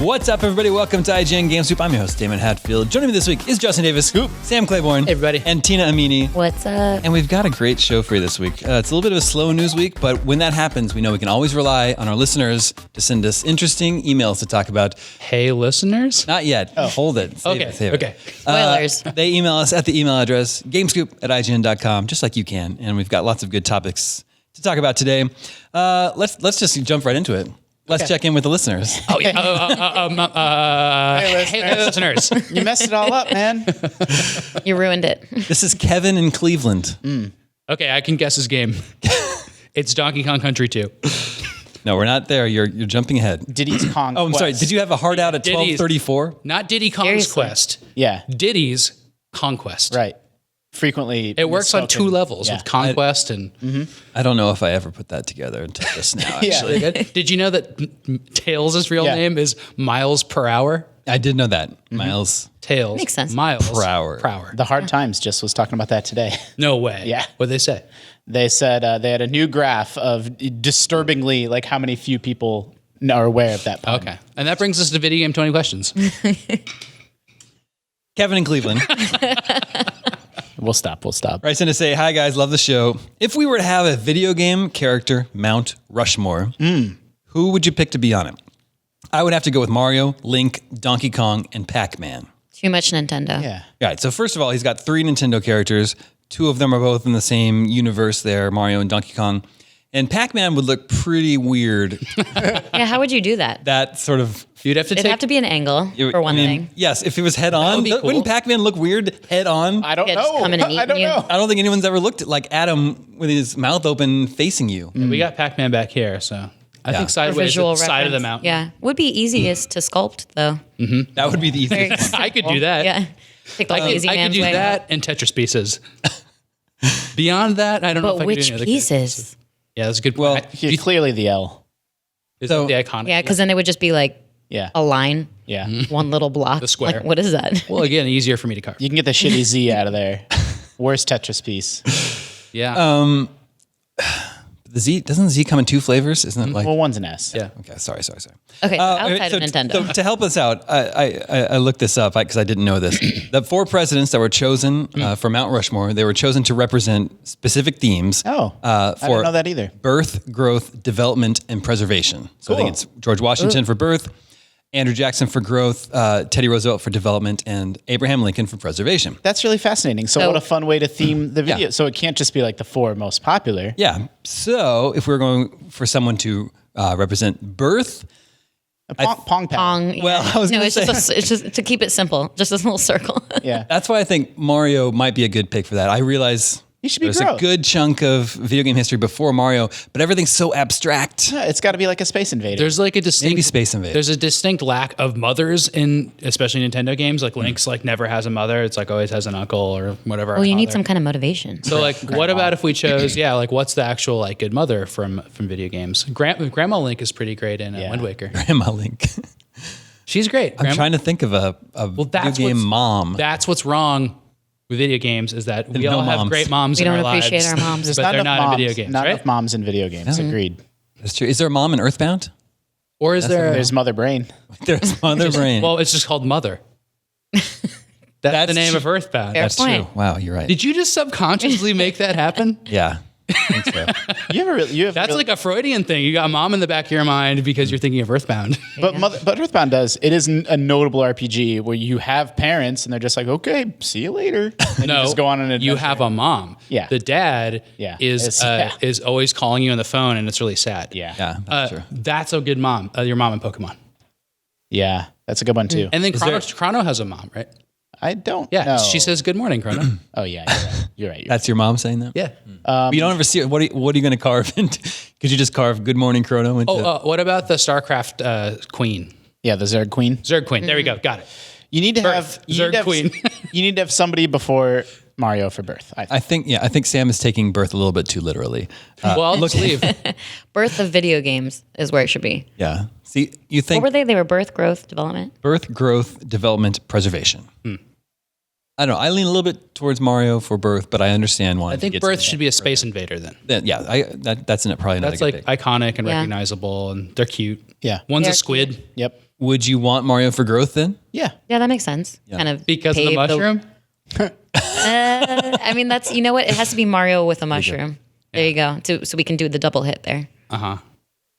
What's up, everybody? Welcome to IGN Game Soup. I'm your host, Damon Hatfield. Joining me this week is Justin Davis, Scoop, Sam Claiborne, hey everybody, and Tina Amini. What's up? And we've got a great show for you this week. It's a little bit of a slow news week, but when that happens, we know we can always rely on our listeners to send us interesting emails to talk about. Hey, listeners? Not yet. Oh. Hold it. Save it. Okay. Spoilers. They email us at the email address, gamescoop@ign.com, just like you can. And we've got lots of good topics to talk about today. Let's just jump right into it. Let's check in with the listeners. Oh, yeah. Hey, listeners. You messed it all up, man. You ruined it. This is Kevin in Cleveland. Okay, I can guess his game. It's Donkey Kong Country 2. No, we're not there. You're jumping ahead. Diddy's Kong Oh, I'm sorry. Did you have a hard out at Diddy's. 12:34? Not Diddy Kong's Seriously? Quest. Yeah, Diddy's Conquest. right. Frequently. It works on misspoken. two levels Yeah. with Conquest and... I don't know if I ever put that together until just now, Yeah. actually. Did you know that Tails' real Yeah. name is Miles per hour? I did know that. Miles. Tails. Makes sense. Miles Per hour. Per hour. The Hard Times just was talking about that today. No way. Yeah. What'd they say? They said they had a new graph of disturbingly like how many few people are aware of that pun. Okay. And that brings us to Video Game 20 questions. Kevin in Cleveland. We'll stop. Writes in to say, hi guys, love the show. If we were to have a video game character Mount Rushmore, who would you pick to be on it? I would have to go with Mario, Link, Donkey Kong, and Pac-Man. Too much Nintendo. Yeah. All right, so first of all, he's got 3 Nintendo characters. 2 of them are both in the same universe there, Mario and Donkey Kong. And Pac-Man would look pretty weird. Yeah, how would you do that? That sort of... You'd have to It'd take... have to be an angle, for one thing. Yes, if it was head on, would be cool. wouldn't Pac-Man look weird head on? I don't Yeah, just know. coming and I eating don't you. know. I don't think anyone's ever looked at like Adam with his mouth open facing you. We got Pac-Man back here, so... I think For sideways visual is the side of the reference. mountain. Yeah. Would be easiest to sculpt, though. That would be the easiest. I could do that. Yeah. Take the I lazy could man's do way. that and Tetris pieces. Beyond that, I don't know if But I could do which any other pieces? Yeah, that's a good Well, point. You're clearly the L. Is so- that the iconic? Yeah, because then it would just be like Yeah. a line, Yeah. one little block. The square. Like, what is that? Well, again, easier for me to carve. You can get the shitty Z out of there. Worst Tetris piece. Yeah. The Z doesn't Z come in 2 flavors? Isn't it like? Well, one's an S. yeah. Okay, sorry. Okay, so outside so of Nintendo. So to help us out, I looked this up because I didn't know this. The 4 presidents that were chosen for Mount Rushmore, they were chosen to represent specific themes. Oh, for I didn't know that either. Birth, growth, development, and preservation. So I think Cool. it's George Washington for birth, Andrew Jackson for growth, Teddy Roosevelt for development, and Abraham Lincoln for preservation. That's really fascinating. So what a fun way to theme the video. Yeah. So it can't just be like the 4 most popular. Yeah. So if we're going for someone to represent birth, Pong pad. Pong. Yeah. Well, I was no, gonna it's just to keep it simple, just this little circle. Yeah. that's why I think Mario might be a good pick for that. I realize He should be there's a growth. good chunk of video game history before Mario, but everything's so abstract. Yeah, it's got to be like a Space Invader. There's like a distinct... Maybe Space Invader. There's a distinct lack of mothers in, especially Nintendo games. Like Link's like never has a mother. It's like always has an uncle or whatever. Well, you need some kind of motivation. So like, what about if we chose, like what's the actual like good mother from video games? Grandma Link is pretty great in Wind Waker. Grandma Link. She's great. I'm trying to think of a video game what's- mom. That's what's wrong with video games is that we no all have moms. great moms We in don't our lives. appreciate our moms. There's but they're enough not moms, in video games, Not right? enough moms in video games. Agreed. That's true. Is there a mom in Earthbound? Or is there... There's Mother Brain. There's Mother Brain. Well, it's just called Mother. That's the name of Earthbound. Fair That's point. true. Wow, you're right. Did you just subconsciously make that happen? Yeah. I think so. That's like a Freudian thing. You got mom in the back of your mind because you're thinking of Earthbound. But Earthbound does. It is a notable RPG where you have parents and they're just like, okay, see you later. And No, you just go on an adventure. you have a mom. Yeah. The dad Yeah. is always calling you on the phone, and it's really sad. Yeah. Yeah, that's true. That's a good mom. Your mom in Pokemon. Yeah. That's a good one too. And then there- Chrono has a mom, right? I don't Yeah. know. She says, "Good morning, Chrono." Oh, yeah. You're right. You're right. That's your mom saying that? Yeah. But you don't ever see it. What are you going to carve into? Could you just carve Good Morning Chrono into? What about the StarCraft queen? Yeah, the Zerg Queen. Zerg queen. There we go. Got it. You need to Birth. have... You need Zerg to have, Queen. you need to have somebody before Mario for birth. I think. I think Sam is taking birth a little bit too literally. Well, let's leave. Birth of video games is where it should be. Yeah. See, you What think were they? They were birth, growth, development. birth, growth, development, preservation. I don't know. I lean a little bit towards Mario for Birth, but I understand wanting I think to get Birth something should be a Space Invader then. Yeah, that's probably another That's good like pick. iconic and Yeah. recognizable, and they're cute. Yeah. One's They're a squid Yep. Would you want Mario for Growth then? Yeah. Yeah, that makes sense. Kind of because of the pave mushroom. I mean, that's, you know what? It has to be Mario with a mushroom. There you go. So we can do the double hit there.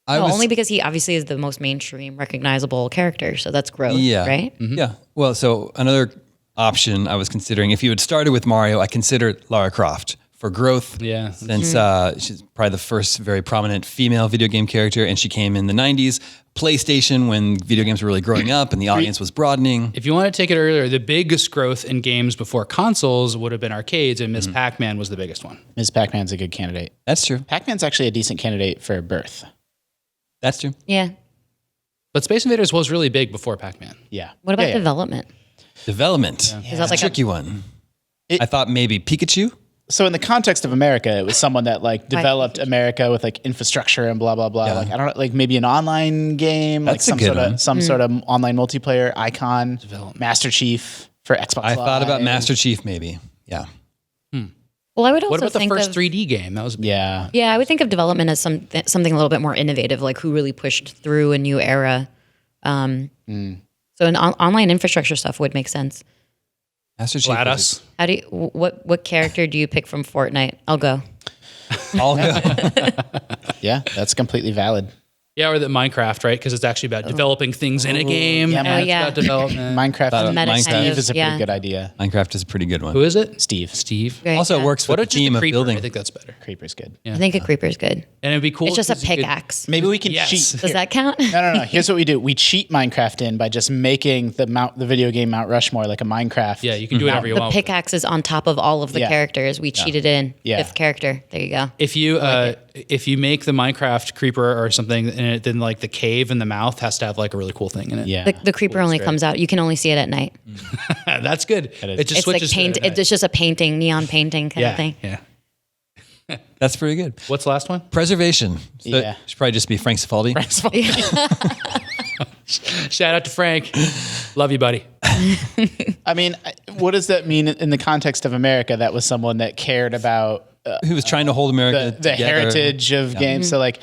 Only because he obviously is the most mainstream recognizable character. So that's growth, Yeah. right? Yeah. Well, so another option I was considering, if you had started with Mario, I considered Lara Croft for growth. Yeah. Since she's probably the first very prominent female video game character, and she came in the 90s, PlayStation, when video games were really growing up and the audience was broadening. If you want to take it earlier, the biggest growth in games before consoles would have been arcades, and Ms. Pac-Man was the biggest one. Ms. Pac-Man's a good candidate. That's true. Pac-Man's actually a decent candidate for Birth. That's true. Yeah. But Space Invaders was really big before Pac-Man. Yeah. What about Yeah. development? Development. Is that That's like a tricky one. It- I thought maybe Pikachu. So in the context of America, it was someone that like developed America with like infrastructure and blah blah blah. Yeah. Like I don't know, like maybe an online game, That's a like good one. some sort of online multiplayer icon. Master Chief for Xbox. I thought about Live. Master Chief maybe. Yeah. Well, I would also What about the think first of, 3D game? That was big. Yeah. Yeah, I would think of development as something a little bit more innovative, like who really pushed through a new era. So an online infrastructure stuff would make sense. Master Chief. GLaDOS. How do you, what character do you pick from Fortnite? I'll go. All go. Yeah, that's completely valid. Yeah, or the Minecraft, right? Because it's actually about developing things in a game. Yeah, and it's yeah. about development. Minecraft. Thought Meta Minecraft kind Steve of, is a yeah. pretty good idea. Minecraft is a pretty good one. Who is it? Steve. Steve. Right, Also yeah. works What with about the just theme the of creeper? building. I think that's better. Creeper's good. I think a creeper's good. And it'd be cool. It's just a 'cause you could- pickaxe. Maybe we can Yes. cheat. Does that count? No. Here's what we do: we cheat Minecraft in by just making the video game Mount Rushmore like a Minecraft. Yeah, you can do whatever you The want. pickaxe is on top of all of the Yeah. characters. We cheated in. Yeah. Fifth character. There you go. If you make the Minecraft creeper or something, and then like the cave in the mouth has to have like a really cool thing in it. Yeah. The creeper only comes out. You can only see it at night. That's good. It just It's like switches. paint. to- It's just a painting, neon painting kind of thing. Yeah. That's pretty good. What's the last one? Preservation. So Yeah. it should probably just be Frank Cifaldi. Shout out to Frank. Love you, buddy. I mean, what does that mean in the context of America? That was someone that cared about Who was trying to hold America the together. heritage of games. So like,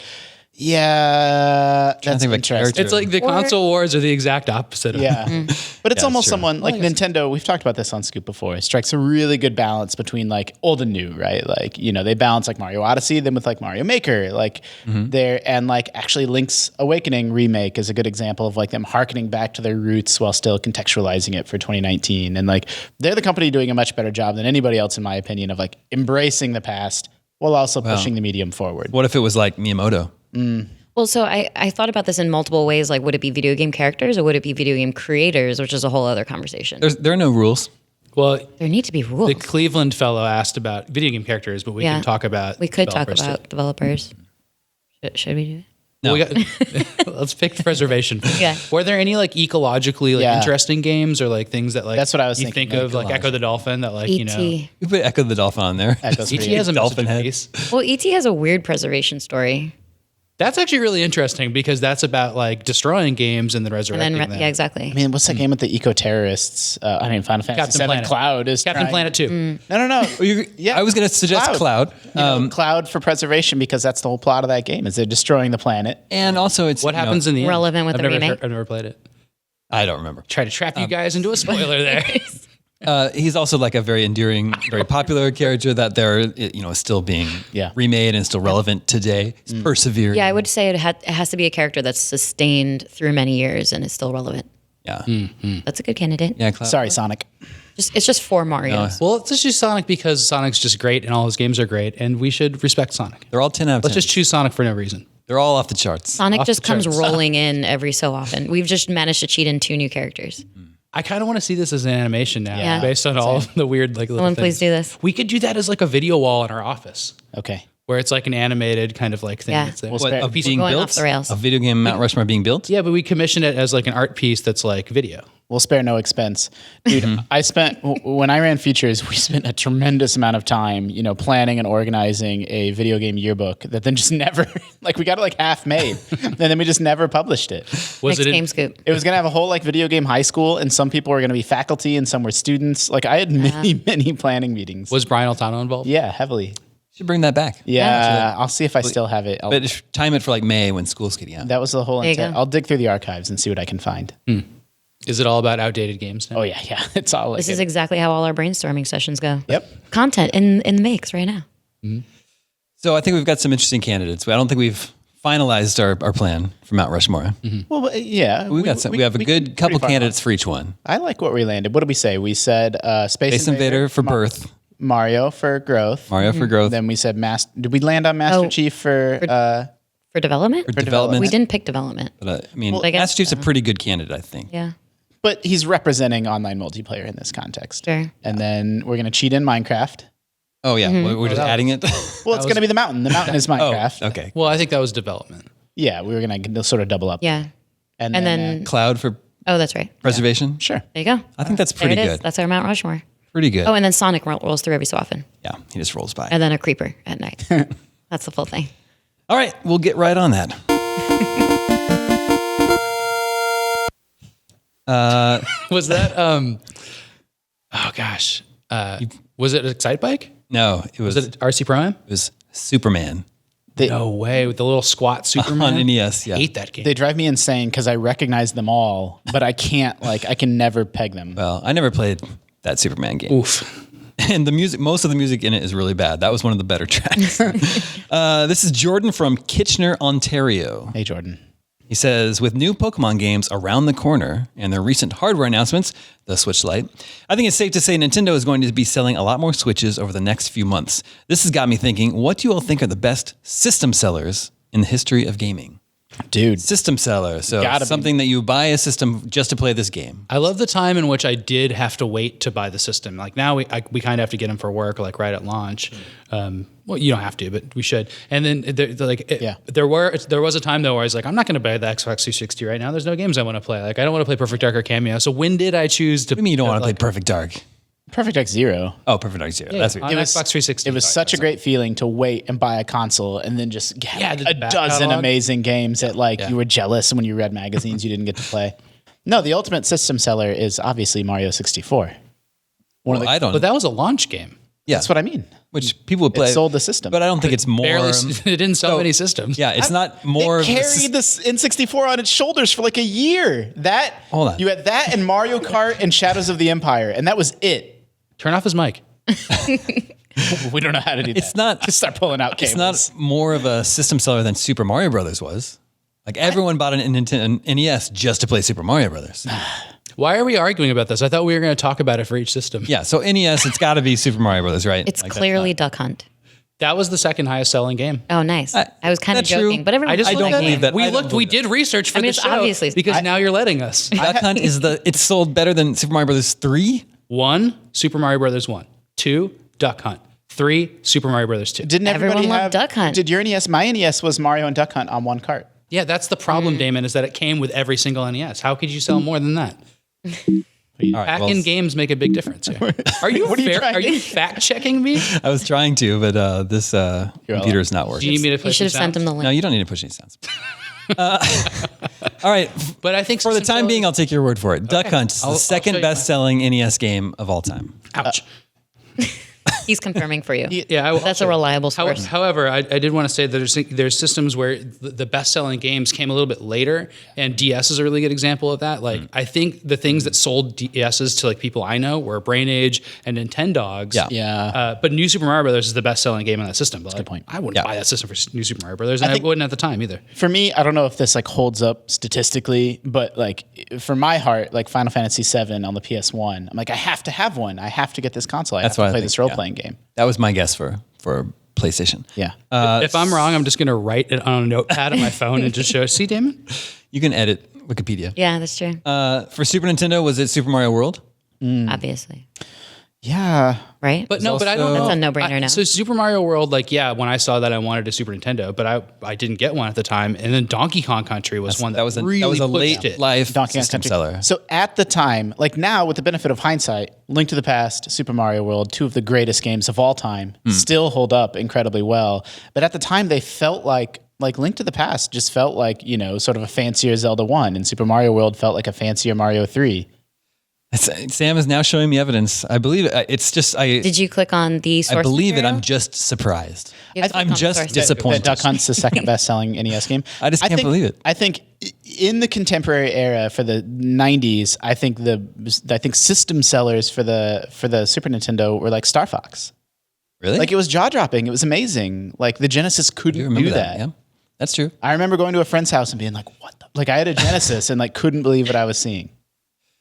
yeah, that's think of a interesting. character. It's like the console wars are the exact opposite of Yeah. But it's almost true. someone like Nintendo. We've talked about this on Scoop before. It strikes a really good balance between like old and new, right? Like, they balance like Mario Odyssey, then with like Mario Maker, like there, and like actually Link's Awakening remake is a good example of like them harkening back to their roots while still contextualizing it for 2019. And like they're the company doing a much better job than anybody else, in my opinion, of like embracing the past while also pushing the medium forward. What if it was like Miyamoto? Well, so I thought about this in multiple ways. Like, would it be video game characters or would it be video game creators, which is a whole other conversation. There are no rules. Well, There need to be rules. the Cleveland fellow asked about video game characters, but we Yeah. can talk about We could talk developers, too. about developers. Should we do it? No. Well, let's pick preservation. Yeah. Were there any like ecologically like Yeah. interesting games or like things that like That's what I was you thinking, think of like Echo the Dolphin that like E.T. We put Echo the Dolphin on there. Echo's ET pretty has a Dolphin dolphin head. head. Well, E.T. has a weird preservation story. That's actually really interesting because that's about like destroying games and then And resurrecting then, them. yeah, exactly. I mean, what's that game with the eco terrorists? Final Fantasy Captain VII Planet. Cloud is Captain trying- Planet 2. No. I was going to suggest Cloud. Cloud for preservation, because that's the whole plot of that game is they're destroying the planet. And also it's What happens in the end? Relevant with I've the never remake? I've never played it. I don't remember. Try to trap you guys into a spoiler there. He's also like a very endearing, very popular character that is still being remade and still relevant today. He's persevered. Yeah, I would say it has to be a character that's sustained through many years and is still relevant. Yeah. That's a good candidate. Yeah. Cloud. Sorry, Sonic. It's just for Mario. Well, let's just use Sonic because Sonic's just great and all his games are great, and we should respect Sonic. They're all 10 out of 10. Let's just choose Sonic for no reason. They're all off the charts. Sonic Off just the comes charts. rolling in every so often. We've just managed to cheat in 2 new characters. I kind of want to see this as an animation now, Yeah. based on all of the weird like little Someone things. please do this. We could do that as like a video wall in our office. Okay. where it's like an animated kind of like thing. Yeah. That's there. Well, What, spare- of We're being going built? off the rails. A video game Mount Rushmore being built? Yeah, but we commission it as like an art piece that's like video. We'll spare no expense. Dude, when I ran features, we spent a tremendous amount of time, planning and organizing a video game yearbook that then just never, we got it like half made. And then we just never published it. Was Next it Game Scoop. It was going to have a whole video game high school, and some people were going to be faculty and some were students. I had many planning meetings. Was Brian Altano involved? Yeah, heavily. Should bring that back. Yeah, I'll see if I still have it. But time it for May when school's getting out. That was the whole There you intent. go. I'll dig through the archives and see what I can find. Is it all about outdated games now? Oh, yeah. It's all This is exactly how all our brainstorming sessions go. Yep. Content in the makes right now. So I think we've got some interesting candidates. I don't think we've finalized our plan for Mount Rushmore. Well, yeah. We have a good couple pretty far candidates for each one. I like what we landed. What did we say? We said Space Invader for birth, Mario for growth. Mario for growth, Then we said Did we land on Master Chief for For development? for development. We didn't pick development. But I guess Master Chief's a pretty good candidate, I think. Yeah, But he's representing online multiplayer in this context. sure. And then we're going to cheat in Minecraft. Oh yeah, we're just adding it. Well, it's going to be the mountain. The mountain is Minecraft. Okay. Well, I think that was development. Yeah, we were going to sort of double up. Yeah. And then Cloud for oh, that's right. preservation. sure. There you go. I think that's There pretty it is. good. That's our Mount Rushmore. Pretty good. Oh, and then Sonic rolls through every so often. Yeah, he just rolls by. And then a creeper at night. That's the full thing. All right, we'll get right on that. Was that oh gosh. Was it Excite Bike? No, it was Was it RC Prime? Superman No way, with the little squat Superman. on NES. Yeah. I hate that game. They drive me insane because I recognize them all, but I can't, I can never peg them. Well, I never played that Superman game. Oof. And the music, most of the music in it is really bad. That was one of the better tracks. This is Jordan from Kitchener, Ontario. Hey, Jordan. He says, with new Pokemon games around the corner and their recent hardware announcements, the Switch Lite, I think it's safe to say Nintendo is going to be selling a lot more Switches over the next few months. This has got me thinking, what do you all think are the best system sellers in the history of gaming? Dude. System seller. So Gotta be. something that you buy a system just to play this game. I love the time in which I did have to wait to buy the system. Like now we kind of have to get them for work, right at launch. Well, you don't have to, but we should. And then there was a time though where I was like, I'm not going to buy the Xbox 360 right now. There's no games I want to play. I don't want to play Perfect Dark or Cameo. So when did I choose to? What do you mean you don't want to play Perfect Dark? Perfect X Zero. Oh, Perfect Dark Zero. That's what on you Xbox 360. It was such a great feeling to wait and buy a console and then just get the a back dozen catalog. amazing games that you were jealous when you read magazines you didn't get to play. No, the ultimate system seller is obviously Mario 64. I don't. But that was a launch game. Yeah, That's what I mean. which people would play. It sold the system. but I don't think it's more. Barely, it didn't sell many systems. Yeah, it's not more. It of the carried this N64 on its shoulders for a year. Hold on. You had that and Mario Kart and Shadows of the Empire, and that was it. Turn off his mic. We don't know how to do that. It's not. Just start pulling out cables. It's not more of a system seller than Super Mario Brothers was. Everyone bought an NES just to play Super Mario Brothers. Why are we arguing about this? I thought we were going to talk about it for each system. Yeah, so NES, it's got to be Super Mario Brothers, right? It's That's clearly not- Duck Hunt. That was the second highest selling game. Oh, nice. I was kind of that's true. joking, but everyone. I just I don't looked at believe it. that. I We don't looked. We believe did research for I mean, the it's show obviously- because now you're letting us. Duck Hunt it's sold better than Super Mario Brothers 3. 1, Super Mario Brothers 1. 2, Duck Hunt. 3, Super Mario Brothers 2. Didn't Everyone everybody loved have Duck Hunt. Did your NES? My NES was Mario and Duck Hunt on one cart. Yeah, that's the problem, Damon, is that it came with every single NES. How could you sell more than that? All right, Pack-in games make a big difference here. Are you, What are you trying are to- you fact-checking me? I was trying to, but this computer is not Do working. you need me to play You should some have sent sounds? him the link. No, you don't need to push any sounds. All right, But I think for the time being, I'll take your word for it. Duck Hunt is I'll the show second you best-selling NES game of all time. ouch. He's confirming for you. Yeah, That's a reliable source. However, I did want to say that there's systems where the best-selling games came a little bit later, and DS is a really good example of that. I think the things that sold DSs to people I know were Brain Age and Nintendogs. Yeah. Yeah. But New Super Mario Brothers is the best-selling game on that system. That's a good point. I wouldn't Yeah. buy that system for New Super Mario Brothers, and I think- wouldn't at the time either. For me, I don't know if this holds up statistically, but for my heart, Final Fantasy VII on the PS1, I'm I have to have one. I have to get this console. I That's have what to I play think, this role-playing game. That was my guess for PlayStation. Yeah. If I'm wrong, I'm just going to write it on a notepad on my phone and just show. See, Damon? You can edit Wikipedia. Yeah, that's true. For Super Nintendo, was it Super Mario World? Obviously. Yeah. right? But no, but I don't know. That's a no-brainer now. So Super Mario World, like, yeah, when I saw that, I wanted a Super Nintendo, but I didn't get one at the time. And then Donkey Kong Country was one that was really a pushed late it. life Donkey Kong system Country. seller. So at the time, like now with the benefit of hindsight, Link to the Past, Super Mario World, two of the greatest games of all time, still hold up incredibly well. But at the time, they felt like Link to the Past just felt like, sort of a fancier Zelda 1, and Super Mario World felt like a fancier Mario 3. Sam is now showing me evidence. I believe it. It's just Did you click on the source I believe material? it. I'm just surprised. You have to click I'm on the just source disappointed. That Duck Hunt's the second best-selling NES game. I just can't believe it. I think in the contemporary era for the 90s, I think system sellers for the Super Nintendo were like Star Fox. Really? Like it was jaw-dropping. It was amazing. Like the Genesis couldn't do that. Yeah, that's true. I remember going to a friend's house and being like, "What?" Like I had a Genesis and like couldn't believe what I was seeing.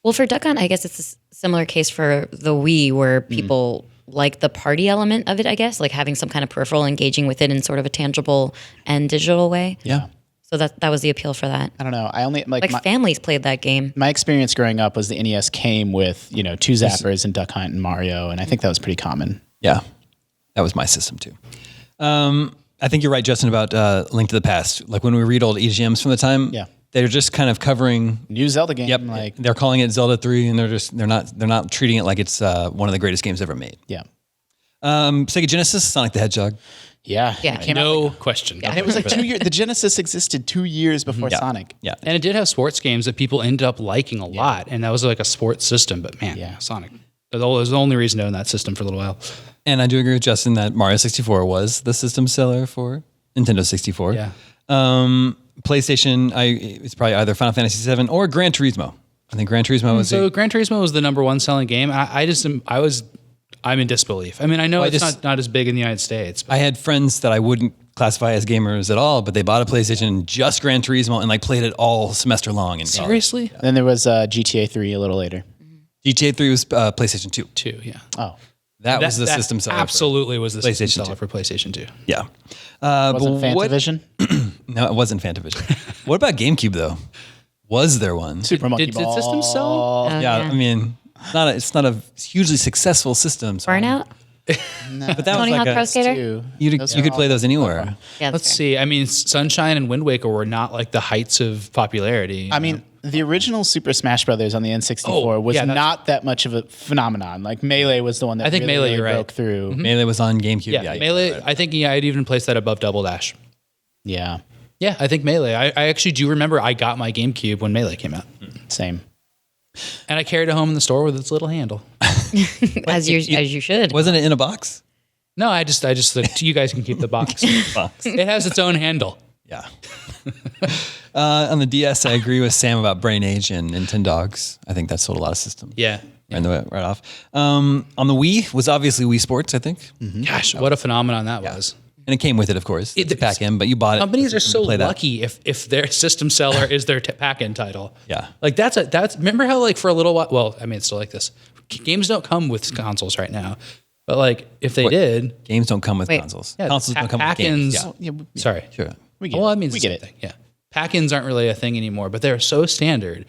Well, for Duck Hunt, I guess it's a similar case for the Wii, where people like the party element of it, I guess, like having some kind of peripheral, engaging with it in sort of a tangible and digital way. Yeah. So that was the appeal for that. I don't know. I only Like families played that game. my experience growing up was the NES came with, two zappers and Duck Hunt and Mario, and I think that was pretty common. Yeah, that was my system too. I think you're right, Justin, about Link to the Past. Like when we read old EGMs from the time, they're just kind of covering New Zelda game. Yep, Like they're calling it Zelda 3, and they're not treating it like it's one of the greatest games ever made. yeah. Sega Genesis, Sonic the Hedgehog. Yeah. Yeah. It came out No question. and it was like 2 years. The Genesis existed 2 years before Sonic. Yeah, And it did have sports games that people ended up liking a lot, and that was like a sports system. But man, Sonic. That was the only reason to own that system for a little while. and I do agree with Justin that Mario 64 was the system seller for Nintendo 64. Yeah. PlayStation, it's probably either Final Fantasy 7 or Gran Turismo. I think Gran Turismo was So Gran Turismo was the number one selling game. I'm in disbelief. I mean, I know it's not as big in the United States. But I had friends that I wouldn't classify as gamers at all, but they bought a PlayStation, just Gran Turismo, and like played it all semester long. In college. seriously? Then there was GTA 3 a little later. GTA 3 was PlayStation 2. Two, yeah. Oh. That was the system seller. Absolutely was the system PlayStation seller for PlayStation 2. Yeah. Wasn't but Fantavision? No, it wasn't Fantavision. What about GameCube though? Was there one? Super Monkey Did Ball. systems sell? Oh, yeah, I mean, it's not a hugely successful system. So Burnout? but that Tony was Hawk like Pro Skater? you could play those anywhere. Yeah, Let's see. I mean, Sunshine and Wind Waker were not like the heights of popularity. I mean, the original Super Smash Brothers on the N64 was not that much of a phenomenon. Like Melee was the one that I think Melee, you're right. broke through. Melee was on GameCube. yeah, Yeah, Melee. right. I think I'd even place that above Double Dash. Yeah, Yeah, I think Melee. I actually do remember I got my GameCube when Melee came out, same. and I carried it home in the store with its little handle. as you should. Wasn't it in a box? No, I just you guys can keep the box. Box. It has its own handle. Yeah. On the DS, I agree with Sam about Brain Age and Nintendogs. I think that sold a lot of systems. Yeah. Right off. On the Wii was obviously Wii Sports, I think. Gosh, what a phenomenon that was. And it came with it, of course. It's a pack-in, but you bought it. Companies are to so play that. lucky if their system seller is their pack-in title. Yeah. Like that's remember how like for a little while, well, I mean, it's still like this. Games don't come with consoles right now. But like if they did, Games don't come with Wait. consoles. yeah, Consoles don't come with games. pack-ins. Yeah. Sorry. Sure. We get Well, it. I mean, We it's the get same it. thing. Yeah. Pack-ins aren't really a thing anymore, but they're so standard.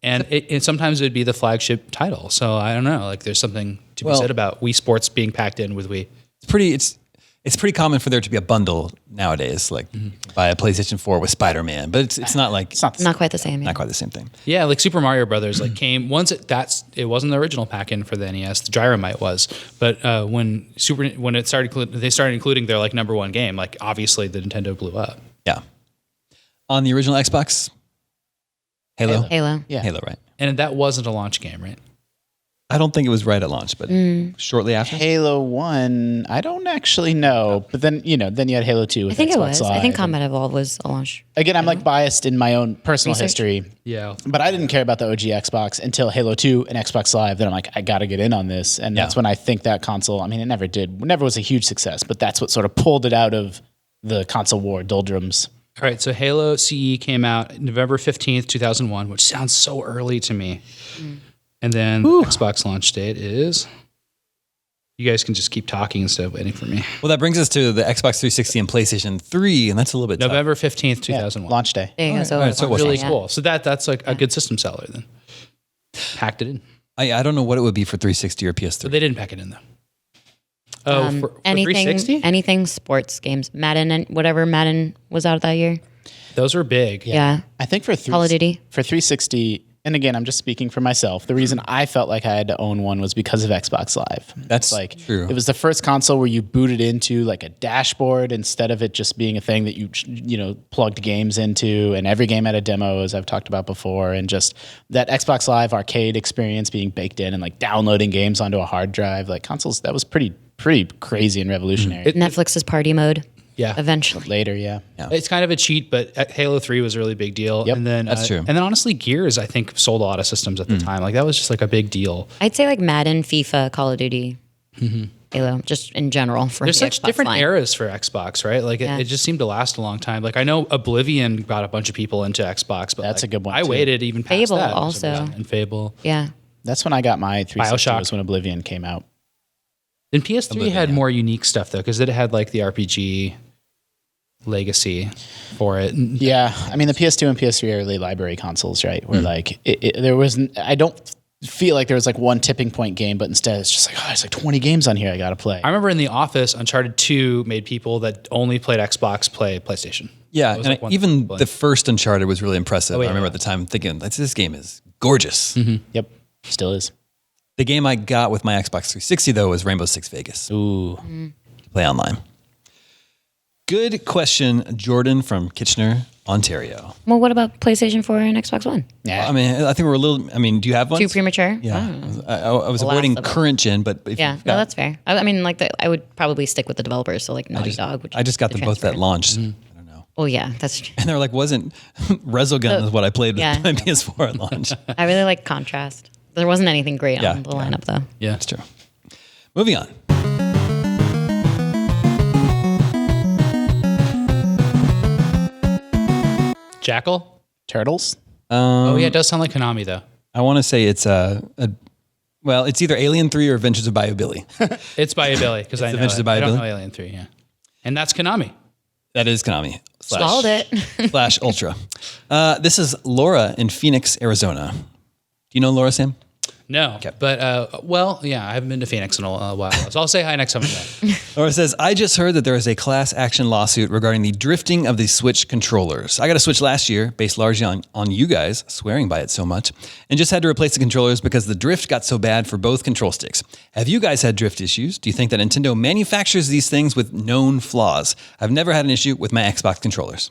And it sometimes it'd be the flagship title. So I don't know. Like there's something to be said about Wii Sports being packed in with Wii. It's pretty common for there to be a bundle nowadays, like buy a PlayStation 4 with Spider-Man, but it's not like Not quite the same. Yeah. not quite the same thing. Yeah, like Super Mario Brothers, like came once it wasn't the original pack-in for the NES. The Gyromite was, but when it started, they started including their like number one game. Like obviously, the Nintendo blew up. Yeah. On the original Xbox, Halo. Halo. Yeah. Halo, right? And that wasn't a launch game, right? I don't think it was right at launch, but shortly after. Halo 1, I don't actually know. But then, you had Halo 2 with I think Xbox it was. I Live. think Combat Evolved was a launch. Again, I'm like biased in my own personal Research? history. Yeah. But I didn't care about the OG Xbox until Halo 2 and Xbox Live. Then I'm like, I got to get in on this. And that's when I think that console, I mean, it never was a huge success, but that's what sort of pulled it out of the console war doldrums. All right. So Halo CE came out November 15th, 2001, which sounds so early to me. And then the Xbox launch date is. You guys can just keep talking instead of waiting for me. Well, that brings us to the Xbox 360 and PlayStation 3, and that's a little bit tough. November 15th, 2001. Launch day. There you go. All right, so it was Really yeah. cool. So that's like a good system seller then. Packed it in. I don't know what it would be for 360 or But PS3. they didn't pack it in though. Oh, for anything, 360? anything sports games, Madden and whatever Madden was out that year. Those were big. Yeah. I think for Call of Duty. for 360, and again, I'm just speaking for myself. The reason I felt like I had to own one was because of Xbox Live. That's like true. It was the first console where you booted into like a dashboard instead of it just being a thing that you plugged games into, and every game had a demo, as I've talked about before, and just that Xbox Live arcade experience being baked in and like downloading games onto a hard drive. Like consoles, that was pretty crazy and revolutionary. Netflix's party mode. Yeah. Eventually. Later, yeah. It's kind of a cheat, but Halo 3 was a really big deal. Yep, and then that's true. And then honestly, Gears, I think, sold a lot of systems at the time. Like that was just like a big deal. I'd say like Madden, FIFA, Call of Duty, Halo, just in general for There's the such Xbox different line. eras for Xbox, right? Like Yeah. it just seemed to last a long time. Like I know Oblivion got a bunch of people into Xbox, but That's like, a good one, I too. waited even past Fable that. also. And Fable. Yeah. That's when I got my 360 BioShock. was when Oblivion came out. And PS3 had more unique stuff though, because it had like the RPG legacy for it. Yeah, I mean the PS2 and PS3 are early library consoles, right? Where like there wasn't. I don't feel like there was like one tipping point game, but instead it's just like there's like 20 games on here I got to play. I remember in the office, Uncharted 2 made people that only played Xbox play PlayStation. Yeah, That was, and like, one even thing. the first Uncharted was really impressive. yeah. I remember at the time thinking, this game is gorgeous. Yep, still is. The game I got with my Xbox 360, though, was Rainbow Six Vegas. Ooh, Play online. Good question, Jordan from Kitchener, Ontario. Well, what about PlayStation 4 and Xbox One? yeah. I mean, I think we're a little, do you have one? Too premature? Yeah. I was The avoiding last of them. current gen, but if Yeah, you've no, got- that's fair. I mean, like, I would probably stick with the developers. So, like, Naughty Dog. Which I just got the them both transfer. at launch. I don't know. Well, yeah, that's true. And they were like, wasn't Resogun is what I played with yeah. my PS4 at launch. I really like Contrast. There wasn't anything great Yeah, on the yeah. lineup, though. Yeah. That's true. Moving on. Jackal? Turtles. Oh yeah, it does sound like Konami though. I want to say it's it's either Alien 3 or Adventures of Bio Billy. It's by Billy because I know Adventures it. of I don't Billy? know Alien 3, yeah. And that's Konami. That is Konami. Swallowed it. / Ultra. This is Laura in Phoenix, Arizona. Do you know Laura, Sam? No, but I haven't been to Phoenix in a while, so I'll say hi next time I'm there. Laura says, I just heard that there is a class action lawsuit regarding the drifting of the Switch controllers. I got a Switch last year, based largely on you guys swearing by it so much, and just had to replace the controllers because the drift got so bad for both control sticks. Have you guys had drift issues? Do you think that Nintendo manufactures these things with known flaws? I've never had an issue with my Xbox controllers.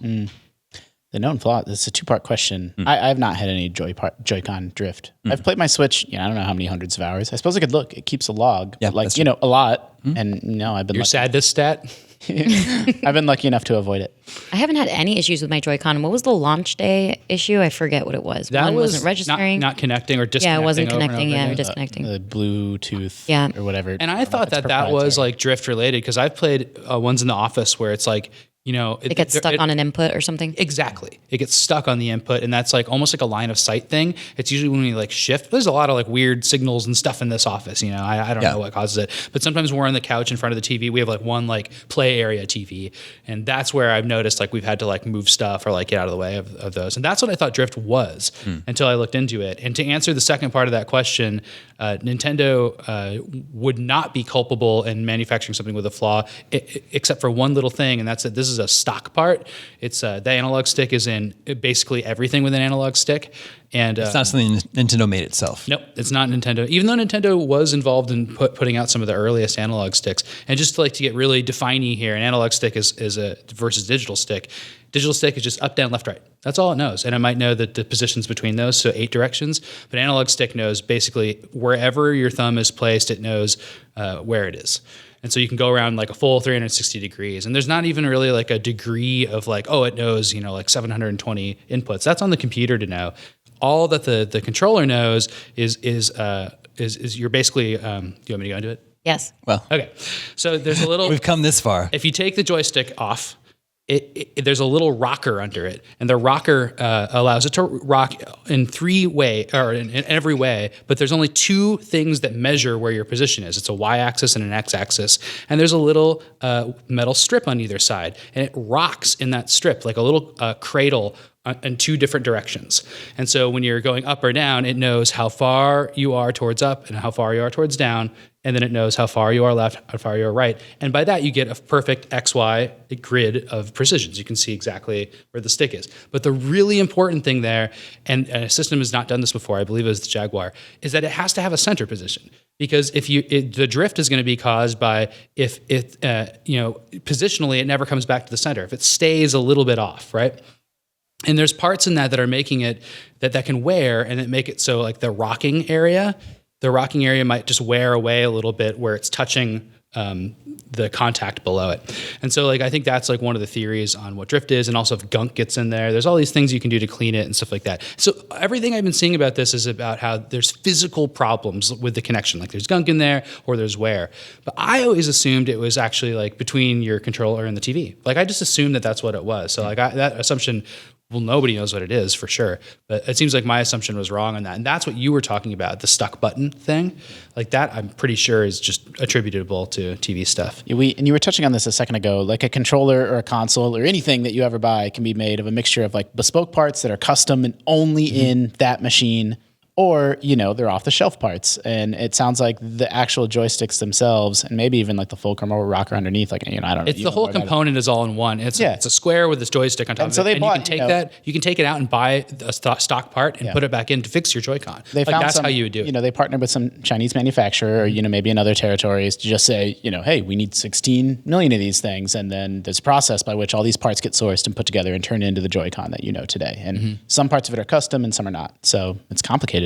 The known flaw. It's a two-part question. I've not had any Joy-Con drift. I've played my Switch. I don't know how many hundreds of hours. I suppose I could look. It keeps a log. Yeah, but that's a lot. And I've been Your sadness stat? I've been lucky enough to avoid it. I haven't had any issues with my Joy-Con. What was the launch day issue? I forget what it was. That One was wasn't registering. not connecting or disconnecting. Yeah, it wasn't over and connecting. over Yeah, again. or disconnecting. The Bluetooth Yeah. or whatever. And I thought that was like drift related because I've played ones in the office where it's like, it gets stuck on an input or something. Exactly. It gets stuck on the input, and that's like almost like a line of sight thing. It's usually when we like shift. There's a lot of like weird signals and stuff in this office. I don't know what causes it. But sometimes we're on the couch in front of the TV. We have like one like play area TV, and that's where I've noticed like we've had to like move stuff or like get out of the way of those. And that's what I thought drift was until I looked into it. And to answer the second part of that question, Nintendo would not be culpable in manufacturing something with a flaw, except for one little thing, and that's that this is a stock part. It's the analog stick is in basically everything with an analog stick, and It's not something Nintendo made itself. nope, it's not Nintendo. Even though Nintendo was involved in putting out some of the earliest analog sticks, and just to get really defining here, an analog stick is a versus digital stick. Digital stick is just up, down, left, right. That's all it knows. And it might know the positions between those, so 8 directions. But analog stick knows basically wherever your thumb is placed, it knows where it is. And so you can go around like a full 360 degrees. And there's not even really like a degree of like, oh, it knows, like 720 inputs. That's on the computer to know. All that the controller knows is you're basically, do you want me to go into it? Yes. Well, Okay. So there's a little, we've come this far. if you take the joystick off, there's a little rocker under it, and the rocker allows it to rock in every way. But there's only two things that measure where your position is. It's a y-axis and an x-axis, and there's a little metal strip on either side, and it rocks in that strip like a little cradle in two different directions. And so when you're going up or down, it knows how far you are towards up and how far you are towards down. And then it knows how far you are left, how far you are right. And by that, you get a perfect XY grid of precisions. You can see exactly where the stick is. But the really important thing there, and a system has not done this before, I believe it was the Jaguar, is that it has to have a center position. Because the drift is going to be caused by if it, positionally, it never comes back to the center. If it stays a little bit off, right? And there's parts in that are making it that can wear and that make it so like the rocking area might just wear away a little bit where it's touching the contact below it. And so like I think that's like one of the theories on what drift is, and also if gunk gets in there's all these things you can do to clean it and stuff like that. So everything I've been seeing about this is about how there's physical problems with the connection, like there's gunk in there or there's wear. But I always assumed it was actually like between your controller and the TV. Like I just assumed that that's what it was. So like that assumption, well, nobody knows what it is for sure, but it seems like my assumption was wrong on that. And that's what you were talking about, the stuck button thing. Like that, I'm pretty sure is just attributable to TV stuff. And you were touching on this a second ago, like a controller or a console or anything that you ever buy can be made of a mixture of like bespoke parts that are custom and only in that machine, or, they're off the shelf parts. And it sounds like the actual joysticks themselves, and maybe even like the fulcrum or rocker underneath, like, I don't know. It's the whole component is all in one. It's a square with this joystick on top of it. And you can take it out and buy a stock part and put it back in to fix your Joy-Con. That's how you would do it. They partnered with some Chinese manufacturer or, maybe in other territories to just say, hey, we need 16 million of these things. And then there's a process by which all these parts get sourced and put together and turned into the Joy-Con that you know today. And some parts of it are custom and some are not. So it's complicated.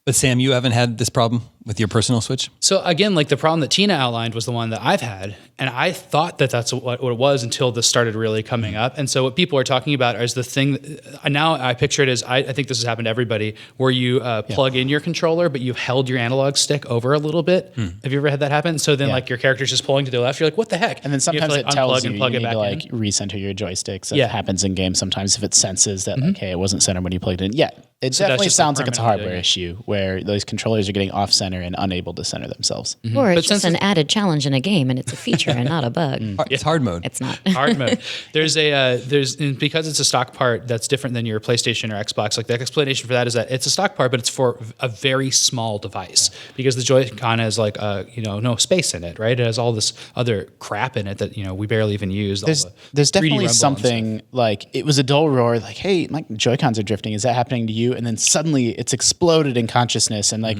But Sam, you haven't had this problem with your personal Switch? So again, like the problem that Tina outlined was the one that I've had. And I thought that that's what it was until this started really coming up. And so what people are talking about is the thing, now I picture it as, I think this has happened to everybody, where you plug in your controller, but you've held your analog stick over a little bit. Have you ever had that happen? So then like your character's just pulling to the left. You're like, what the heck? And then sometimes it tells you, plug you it need back to like recenter your joysticks. That happens in games sometimes if it senses that like, hey, it wasn't centered when you plugged it in. Yeah, it definitely sounds like it's a hardware issue where those controllers are getting off center and unable to center themselves. Or it's just an added challenge in a game, and it's a feature and not a bug. It's hard mode. It's not hard mode. There's because it's a stock part that's different than your PlayStation or Xbox. Like the explanation for that is that it's a stock part, but it's for a very small device because the Joy-Con has like no space in it, right? It has all this other crap in it that we barely even use. There's definitely something like it was a dull roar, like, hey, my Joy-Cons are drifting. Is that happening to you? And then suddenly it's exploded in consciousness, and like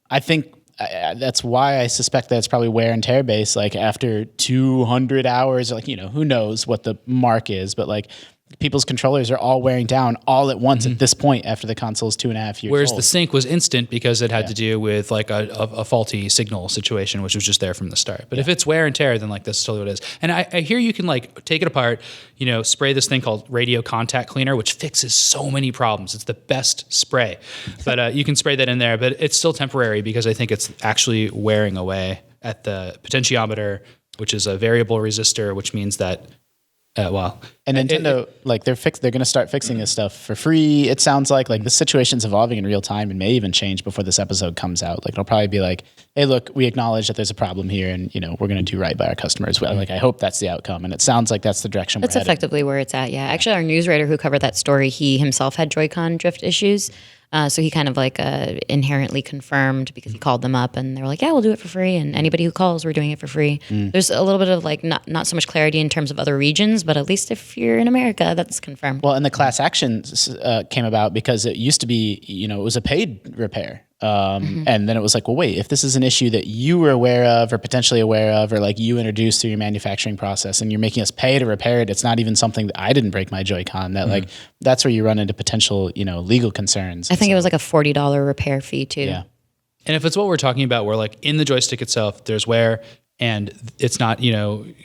I think. That's why I suspect that it's probably wear and tear based. Like after 200 hours, like, who knows what the mark is, but like people's controllers are all wearing down all at once at this point after the console's 2.5 years Whereas old. The sync was instant because it had to do with like a faulty signal situation, which was just there from the start. But if it's wear and tear, then like this is totally what it is. And I hear you can like take it apart, spray this thing called radio contact cleaner, which fixes so many problems. It's the best spray. But you can spray that in there, but it's still temporary because I think it's actually wearing away at the potentiometer, which is a variable resistor, which means that and Nintendo, they're going to start fixing this stuff for free. It sounds like the situation's evolving in real time and may even change before this episode comes out. Like it'll probably be like, hey, look, we acknowledge that there's a problem here, and we're going to do right by our customers. Like I hope that's the outcome, and it sounds like that's the direction. That's effectively where it's at. Yeah, actually, our news writer who covered that story, he himself had Joy-Con drift issues. So he kind of inherently confirmed because he called them up and they were like, yeah, we'll do it for free. And anybody who calls, we're doing it for free. There's a little bit of not so much clarity in terms of other regions, but at least if you're in America, that's confirmed. Well, and the class actions came about because it used to be, it was a paid repair. And then it was like, well, wait, if this is an issue that you were aware of or potentially aware of, or like you introduced through your manufacturing process and you're making us pay to repair it, it's not even something that I didn't break my Joy-Con, that that's where you run into potential, legal concerns. I think it was like a $40 repair fee too. Yeah. And if it's what we're talking about, where like in the joystick itself, there's wear and it's not,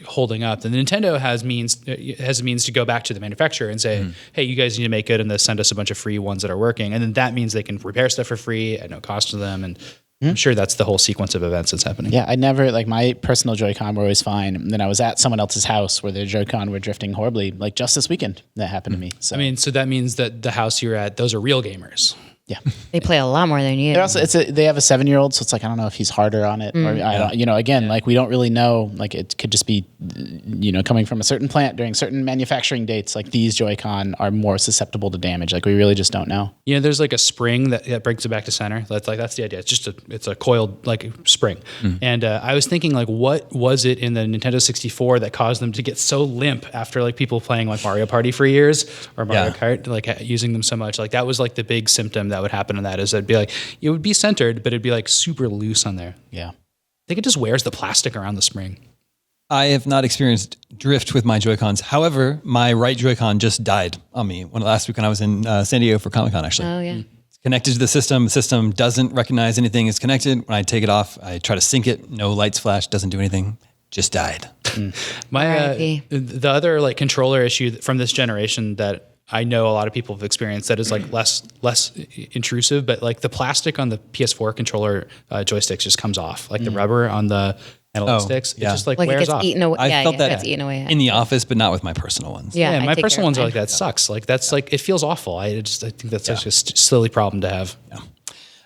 holding up, then Nintendo has means to go back to the manufacturer and say, hey, you guys need to make it and then send us a bunch of free ones that are working. And then that means they can repair stuff for free at no cost to them. And I'm sure that's the whole sequence of events that's happening. Yeah, I never, like, my personal Joy-Con were always fine. And then I was at someone else's house where their Joy-Con were drifting horribly. Like, just this weekend, that happened to me. So I mean, so that means that the house you're at, those are real gamers. yeah. They play a lot more than you. They're also, they have a 7-year-old, so it's like, I don't know if he's harder on it. Or I don't, again, like, we don't really know. Like, it could just be, coming from a certain plant during certain manufacturing dates. Like, these Joy-Con are more susceptible to damage. Like, we really just don't know. There's like a spring that brings it back to center. That's the idea. It's just it's a coiled like spring. And I was thinking, like, what was it in the Nintendo 64 that caused them to get so limp after like people playing like Mario Party for years or Mario Kart, like using them so much? Like, that was like the big symptom that would happen in that, is it'd be like, it would be centered, but it'd be like super loose on there. Yeah. I think it just wears the plastic around the spring. I have not experienced drift with my Joy-Cons. However, my right Joy-Con just died on me last week when I was in San Diego for Comic-Con, actually. Oh, yeah. It's connected to the system. The system doesn't recognize anything is connected. When I take it off, I try to sync it. No lights flash, doesn't do anything. Just died. R.I.P. The other like controller issue from this generation that I know a lot of people have experienced that is like less intrusive, but like the plastic on the PS4 controller joysticks just comes off, like the rubber on the analog sticks. It just like Like it wears gets off. eaten away. I felt it that gets eaten away. in the office, but not with my personal ones. Yeah, Yeah, I my take personal care of ones are mine. like that. Sucks. Like that's like it feels awful. I think that's such a silly problem to have.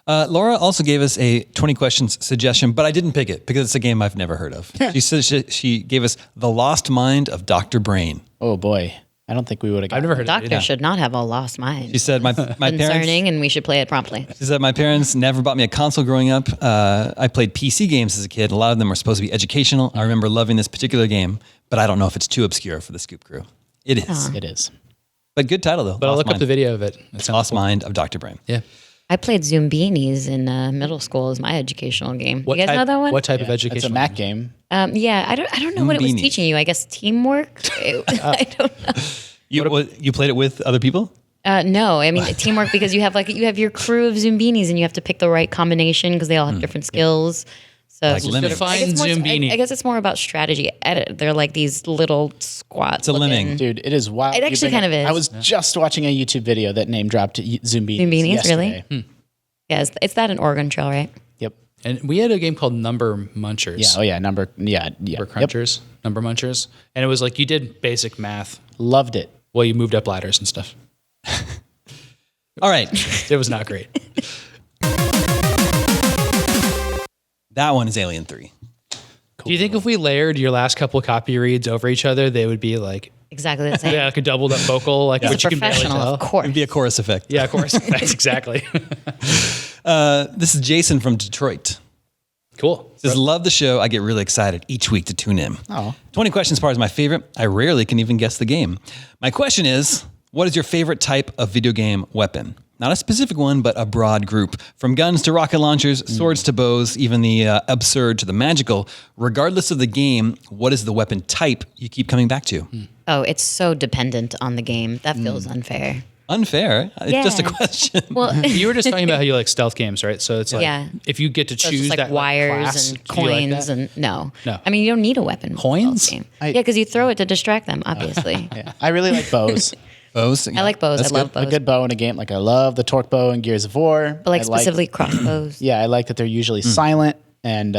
Laura also gave us a 20 questions suggestion, but I didn't pick it because it's a game I've never heard of. She says she gave us The Lost Mind of Dr. Brain. Oh, boy. I don't think we would have I've never heard of it. Doctor should not have a lost mind. She said my parents. Concerning, and we should play it promptly. She said my parents never bought me a console growing up. I played PC games as a kid. A lot of them were supposed to be educational. I remember loving this particular game, but I don't know if it's too obscure for the Scoop Crew. It is. It is. But good title though. But I'll Lost look up Mind. the video of it. It sounds Lost cool. Mind of Dr. Brain. Yeah. I played Zumbinis in middle school as my educational game. What you guys type, know that one? What type of It's education? a Mac game. Yeah, I don't know what it was Zumbinis. teaching you. I guess teamwork. I don't know. You played it with other people? No, I mean teamwork because you have your crew of Zumbinis and you have to pick the right combination because they all have different skills. So Like lemmings. Define I guess Zumbini. I guess it's more about strategy. They're like these little squats. It's a lemming. Dude, it is wild. It You actually bring kind of is. I was just watching a YouTube video that name dropped Zumbinis. Zumbinis, yesterday. really? Yeah, it's that in Oregon Trail, right? Yep. And we had a game called Number Munchers. Yeah. Oh, yeah. Number Number Crunchers. Number Munchers. And it was like you did basic math. Loved it. Well, you moved up ladders and stuff. All right. It was not great. That one is Alien 3. Do you think if we layered your last couple of copy reads over each other, they would be like, Exactly the same. yeah, like a doubled up vocal, like It's which a you can barely professional, tell? of course. It'd be a chorus effect. Yeah, of course. That's exactly. This is Jason from Detroit. Cool. Says, love the show. I get really excited each week to tune in. Oh. 20 questions part is my favorite. I rarely can even guess the game. My question is, what is your favorite type of video game weapon? Not a specific one, but a broad group. From guns to rocket launchers, swords to bows, even the absurd to the magical. Regardless of the game, what is the weapon type you keep coming back to? Oh, it's so dependent on the game. That feels unfair. Unfair. It's just a Yeah. question. Well, You were just talking about how you like stealth games, right? So it's like, Yeah. if you get to so it's choose just like that wires class, and do you like coins that? and no. No. I mean, you don't need a weapon. with a Coins? stealth game. Yeah, because you throw it to distract them, obviously. Yeah. I really like bows. Bows. I like bows. That's I love good. A bows. good bow in a game. Like, I love the torque bow in Gears of War. But like I specifically crossbows. Yeah, I like that they're usually silent. And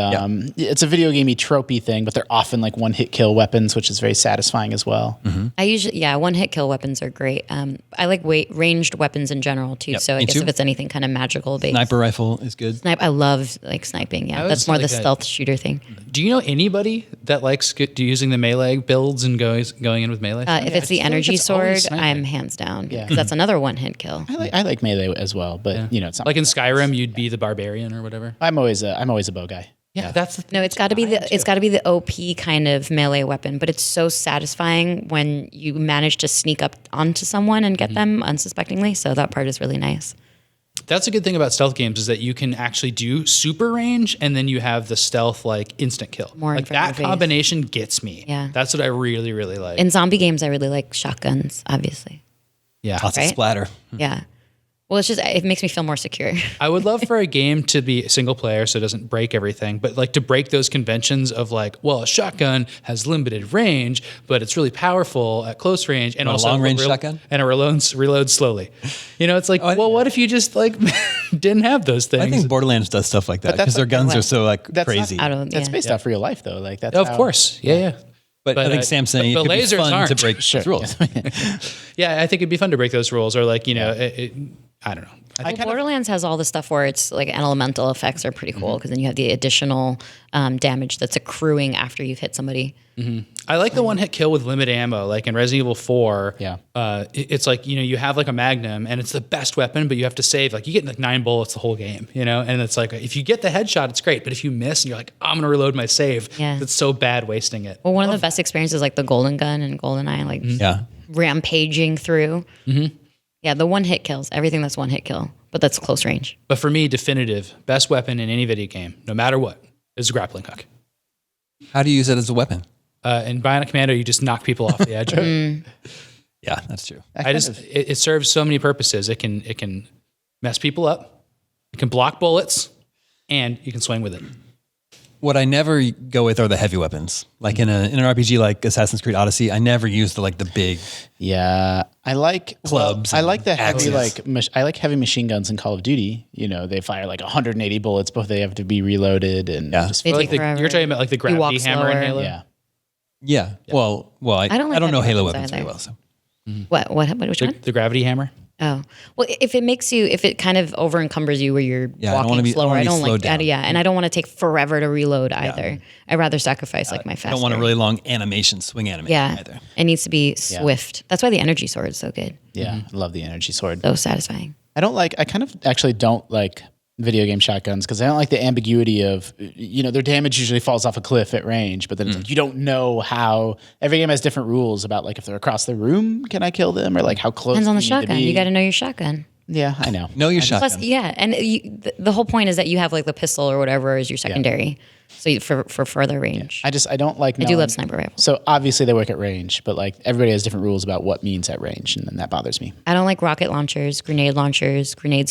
it's a video gamey tropey thing, but they're often like one hit kill weapons, which is very satisfying as well. I usually, one hit kill weapons are great. I like ranged weapons in general too. Yep, So I me guess too. if it's anything kind of magical based. Sniper rifle is good. I love like sniping. Yeah, I that's was more like the a- stealth shooter thing. Do you know anybody that likes using the melee builds and going in with melee? If it's the feel like energy it's always sword, sniping. I'm hands down. Yeah. Because that's another one hit kill. I like melee as well, but it's not Like in Skyrim, you'd be the barbarian or whatever. I'm always a bow guy. Yeah, that's the thing. No, it's got to be the OP kind of melee weapon, but it's so satisfying when you manage to sneak up onto someone and get them unsuspectingly. So that part is really nice. That's a good thing about stealth games is that you can actually do super range and then you have the stealth like instant kill. More in like front of that your face. combination gets me. Yeah. That's what I really, really like. In zombie games, I really like shotguns, obviously. yeah. Lots Right? of splatter. Yeah. Well, it's just it makes me feel more secure. I would love for a game to be single player so it doesn't break everything, but like to break those conventions of like, well, a shotgun has limited range, but it's really powerful at close range, and also long range shotgun, and it reloads slowly. You know, it's like, well, what if you just like didn't have those things? I think Borderlands does stuff like that because their guns are so like crazy. That's based off real life though. Like that's of course, yeah. But I think Sam's saying it could be lasers fun aren't. to break those rules. Yeah, I think it'd be fun to break those rules, or like, you know, I don't know. Borderlands has all the stuff where it's like elemental effects are pretty cool because then you have the additional damage that's accruing after you've hit somebody. I like the one hit kill with limited ammo, like in Resident Evil 4. Yeah. It's like, you know, you have like a Magnum and it's the best weapon, but you have to save, like you get like 9 bullets the whole game, you know? And it's like, if you get the headshot, it's great. But if you miss and you're like, I'm going to reload my save, it's so bad wasting it. Well, one of the best experiences is like the golden gun and GoldenEye, like rampaging through. Yeah, the one hit kills, everything that's one hit kill, but that's close range. But for me, definitive, best weapon in any video game, no matter what, is a grappling hook. How do you use it as a weapon? In Bionic Commando, you just knock people off the edge. Yeah, that's true. It serves so many purposes. It can mess people up, it can block bullets, and you can swing with it. What I never go with are the heavy weapons. Like in an RPG like Assassin's Creed Odyssey, I never use the big. Yeah, I like clubs. I like the heavy axes. I like heavy machine guns in Call of Duty. You know, they fire like 180 bullets, but they have to be reloaded and just They like take forever. you're talking about like the gravity hammer in Halo. Yeah. Well, I don't like don't know heavy Halo weapons weapons very either. well. So Which one? The gravity hammer. Oh, well, if it kind of over encumbers you where you're I don't wanna walking be- I slower, wanna I be don't slowed like that. down. Yeah, and I don't want to take forever to reload either. I'd rather sacrifice like my I faster. don't want a really long swing animation either. It needs to be swift. That's why the energy sword is so good. Yeah, I love the energy sword. So satisfying. I kind of actually don't like video game shotguns because I don't like the ambiguity of, you know, their damage usually falls off a cliff at range, but then it's like, you don't know how. Every game has different rules about like if they're across the room, can I kill them, or like how close. Depends on the do you need to shotgun. be? You got to know your shotgun. Yeah, I know. Know your shotgun. Plus, and the whole point is that you have like the pistol or whatever as your secondary. So for further range. I don't like. I do love sniper rifles. So obviously they work at range, but like everybody has different rules about what means at range, and then that bothers me. I don't like rocket launchers, grenades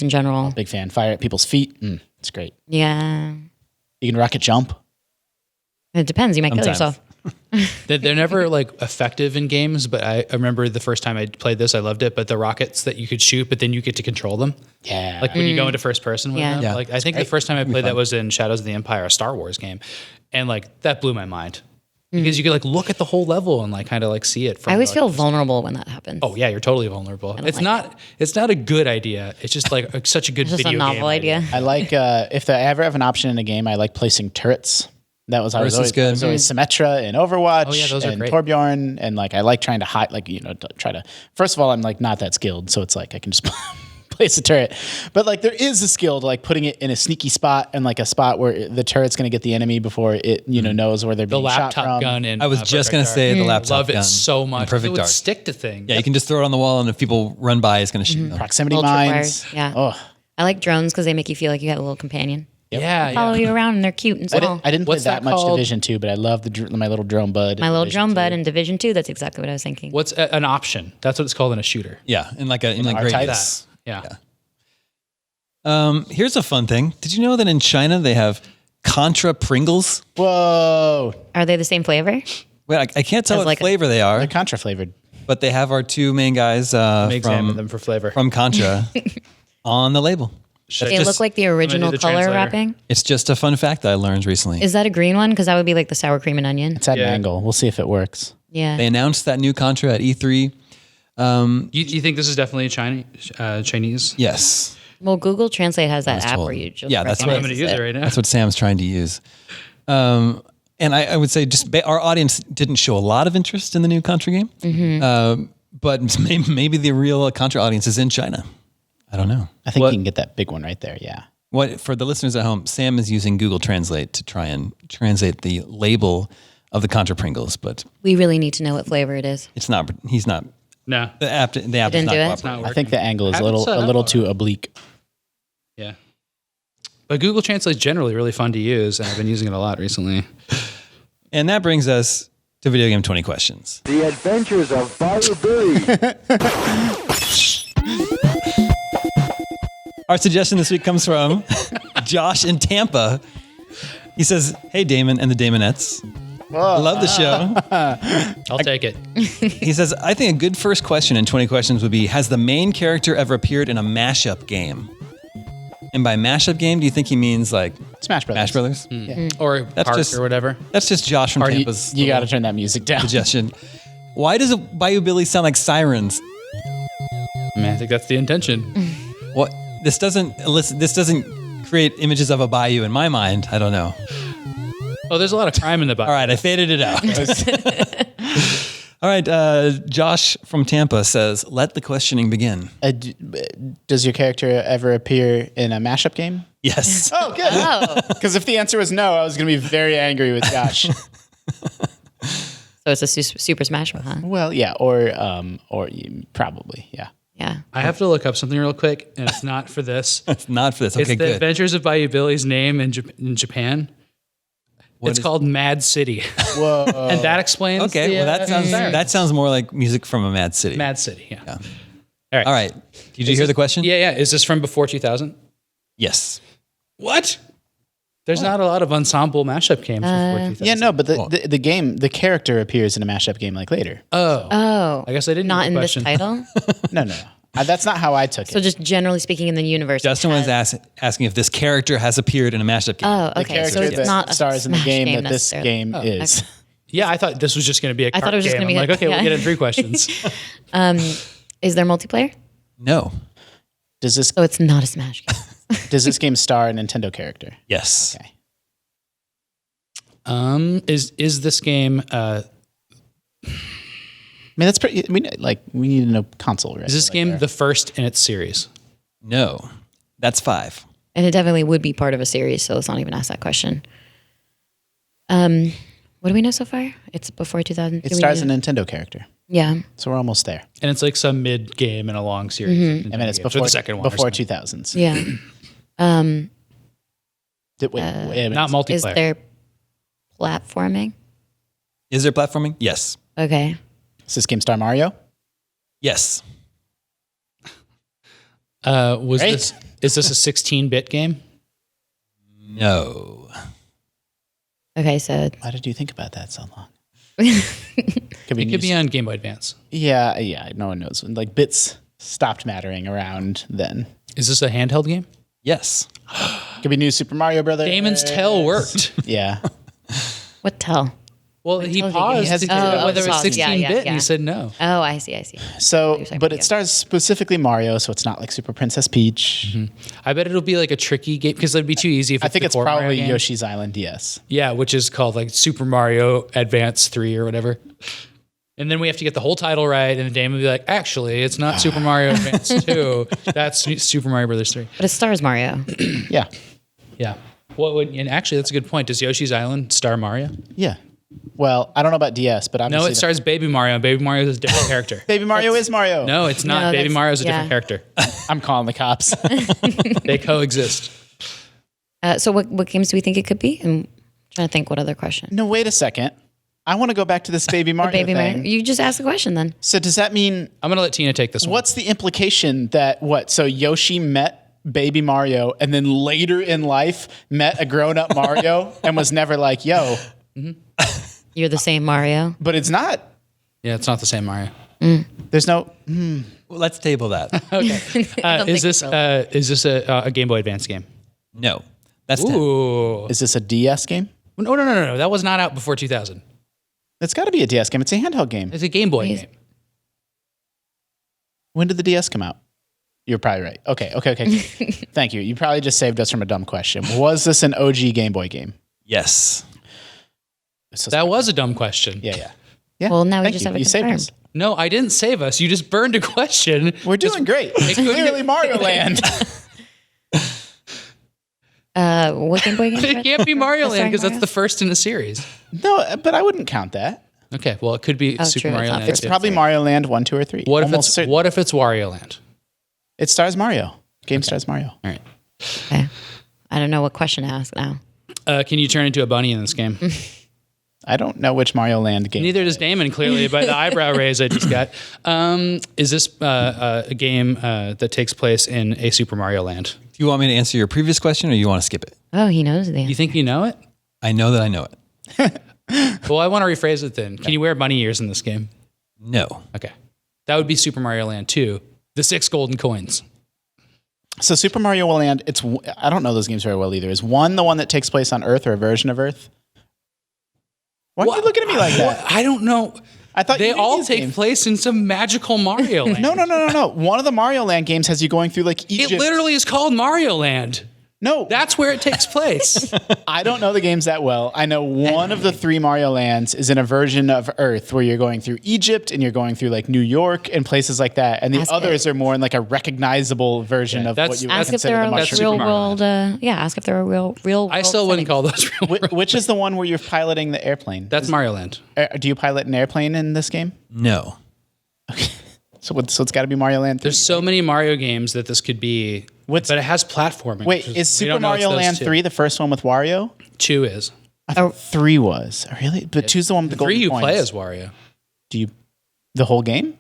in general. Big fan. Fire at people's feet. It's great. Yeah. You can rocket jump. It depends. You might kill Sometimes. yourself. They're never like effective in games, but I remember the first time I played this, I loved it. But the rockets that you could shoot, but then you get to control them. Yeah. Like when you go into first person with them. Yeah. Like I think the first time I played that was in Shadows of the Empire, a Star Wars game. And like that blew my mind. Because you could like look at the whole level and like kind of like see it. From I always like, feel vulnerable when that happens. oh yeah, you're totally vulnerable. It's like not a good idea. It's just like such a good It's just video a novel game idea. I like if I ever have an option in a game, I like placing turrets. That was Turrets is good. always Symmetra in Overwatch Oh, yeah, those are and great. Torbjorn, and like I like trying to hide, like, you know, try to. First of all, I'm like not that skilled, so it's like I can just place a turret. But like there is a skill to like putting it in a sneaky spot and like a spot where the turret's going to get the enemy before it, you know, knows where they're The being shot laptop from. gun in I was just Perfect going to Dark. say the laptop Love gun. it so in much. It Perfect would Dark. stick to things. Yeah, you can just throw it on the wall, and if people run by, it's going to shoot them. Proximity Little mines. tripwires, yeah. Oh, I like drones because they make you feel like you have a little companion. Yeah, Follow yeah. you around and they're cute and small. I didn't play What's that that much called? Division 2, but I love my little drone bud. My little Division drone 2. bud in Division 2, that's exactly what I was thinking. What's an option? That's what it's called in a shooter. Yeah, in like great R-types? Yeah. Here's a fun thing. Did you know that in China they have Contra Pringles? Whoa, Are they the same flavor? Well, I can't tell As what like flavor they are, they're Contra flavored. but they have our two main guys Examine them for flavor. from Contra on the label. They look like the original the color translator. wrapping. It's just a fun fact that I learned recently. Is that a green one? Because that would be like the sour cream and onion. It's at Yeah. an angle. We'll see if it works. Yeah. They announced that new Contra at E3. You think this is definitely Chinese? Yes. Well, Google Translate has that app told. where you just Yeah, that's I'm what- going to use it right now. That's what Sam's trying to use. And I would say just our audience didn't show a lot of interest in the new Contra game. But maybe the real Contra audience is in China. I don't know. I think you can get that big one right there. Yeah. What for the listeners at home, Sam is using Google Translate to try and translate the label of the Contra Pringles, but We really need to know what flavor it is. it's not. He's not. No. The app does didn't not do it? cooperate. It's not I think the angle is a Haven't set little up. too oblique. Yeah. But Google Translate is generally really fun to use, and I've been using it a lot recently. And that brings us to video game 20 questions. The Adventures of Firebird. Our suggestion this week comes from Josh in Tampa. He says, "Hey, Damon and the Damonettes. Love the show." I'll take it. He says, "I think a good first question in 20 questions would be, has the main character ever appeared in a mashup game?" And by mashup game, do you think he means like Smash Brothers. Smash Brothers? Yeah. Or Park just- or whatever. That's just Josh from Tampa's You got to turn that music down. suggestion. Why does Bayou Billy sound like sirens? I mean, I think that's the intention. What? This doesn't create images of a bayou in my mind. I don't know. Oh, there's a lot of crime in the Bible. All right, I faded it out. All right, Josh from Tampa says, "Let the questioning begin." Does your character ever appear in a mashup game? Yes. Oh, good. Oh, Because if the answer was no, I was going to be very angry with Josh. so it's a Super Smash Bros, huh? Well, yeah, or probably, yeah. Yeah. I have to look up something real quick, and it's not for this. It's not for this. It's Okay, the good. Adventures of Bayou Billy's name in Japan. It's called Mad City. Whoa. And that explains Okay, the, well sirens. that sounds more like music from a Mad City. Mad City, yeah. Yeah. All right. All right. Did you hear the question? Yeah. Is this from before 2000? Yes. What? There's not a lot of ensemble mashup games before 2000. Yeah, no, but the game, the character appears in a mashup game like later. Oh. I guess I didn't Not get in the this question. title. No. That's not how I took it. So just generally speaking in the universe. Justin it was has- asking if this character has appeared in a mashup game. Oh, the okay. character So it's that not a stars in the Smash game that this necessarily. game is. okay. Yeah, I thought this was just going to be a card thought it was just game. gonna I'm be like, okay, yeah. we'll get in 3 questions. Is there multiplayer? No. Does So it's not a Smash game. this game star a Nintendo character? Yes. Okay. Is this game I mean, that's pretty. I mean, like we need to know console, right? is this Like, game the first in its series? No. That's 5. And it definitely would be part of a series, so let's not even ask that question. What do we know so far? It's before 2000. It stars a Nintendo character, Yeah. so we're almost there. And it's like some mid game in a long series. I mean, it's Or before the second one. or before something. 2000s. Yeah. Wait a minute. Not multiplayer. Is there platforming? Is there platforming? Yes. Okay. Does this game star Mario? Yes. Was Great. this is this a 16-bit game? No. Okay, so Why did you think about that so long? It could new- be on Game Boy Advance. Yeah. No one knows. Like bits stopped mattering around then. Is this a handheld game? Yes. Could be New Super Mario Brothers. Damon's tell worked. Yeah. what tell? Well, he told you. paused He to hesitated. get whether it was paused. Yeah, 16-bit, yeah, and yeah. he said no. Oh, I see. So, You're but talking it stars specifically Mario, so it's not like Super Princess Peach. I bet it'll be like a tricky game because it'd be too easy if I it's think the it's core Mario probably game. Yoshi's Island. Yes. Yeah, which is called like Super Mario Advance 3 or whatever. And then we have to get the whole title right, and the Damon will be like, actually, it's not Super Mario Advance 2. That's Super Mario Brothers 3. But it stars Mario. Yeah. Yeah. And actually, that's a good point. Does Yoshi's Island star Mario? Yeah. Well, I don't know about DS, but No, obviously it stars Baby Mario. Baby Mario is a different character. Baby Mario is Mario. No, it's not. No, Baby that's- Mario is a different yeah. character. I'm calling the cops. They coexist. So what games do we think it could be? I'm trying to think what other question. No, wait a second. I want to go back to this Baby Mario Baby thing. Mario. You just ask the question then. So does that mean I'm going to let Tina take this one. what's the implication that what? So Yoshi met Baby Mario and then later in life met a grown-up Mario and was never like, yo, You're the same Mario. but it's not. Yeah, it's not the same Mario. There's no Well, let's table that. Okay. don't Is think this a Game Boy Advance game? No. That's 10. Ooh. Is this a DS game? No. That was not out before 2000. It's got to be a DS game. It's a handheld game. It's a Game Boy Yes. game. When did the DS come out? You're probably right. Okay. Thank you. You probably just saved us from a dumb question. Was this an OG Game Boy game? Yes. So- That was a dumb question. yeah. Well, now we Thank just you. have it You saved us. confirmed. No, I didn't save us. You just burned a question. We're doing great. It's couldn't- clearly Mario Land. What Game Boy game? It can't be Mario Land because that's Mario? the first in the series. No, but I wouldn't count that. Okay, well, it could be Oh, Super true, Mario it's not Land. It's First probably three. Mario Land 1, 2, or 3. What if Almost it's certain. Wario Land? It stars Mario. Game stars Mario. All right. Okay. I don't know what question to ask now. Can you turn into a bunny in this game? I don't know which Mario Land game. Neither does Damon, clearly, by the eyebrow raise I just got. Is this a game that takes place in a Super Mario Land? Do you want me to answer your previous question, or you want to skip it? Oh, he knows the answer. You think you know it? I know that I know it. Well, I want to rephrase it then. Can you wear bunny ears in this game? No. Okay. That would be Super Mario Land 2, the 6 golden coins. So Super Mario Land, I don't know those games very well either. Is one the one that takes place on Earth or a version of Earth? Why are you looking at me like that? I don't know. I thought They you knew all these take games. place in some magical Mario Land. No. One of the Mario Land games has you going through like Egypt. It literally is called Mario Land. No, That's where it takes place. I don't know the games that well. I know one of the 3 Mario Lands is in a version of Earth where you're going through Egypt and you're going through like New York and places like that. And the others are more in like a recognizable version of what you would Ask if consider there the are like mushroom. real world. Ask if there are real world. I still wouldn't call those real. Which is the one where you're piloting the airplane? That's Mario Land. Do you pilot an airplane in this game? No. So it's got to be Mario Land 3. There's so many Mario games that this could be. But it has platforming. Wait, which is we Super don't know it's Mario those Land two. 3 the first one with Wario? 2 is. I thought 3 was. Really? But 2's the one with the 3 golden you coins. play as Wario. Do you the whole game?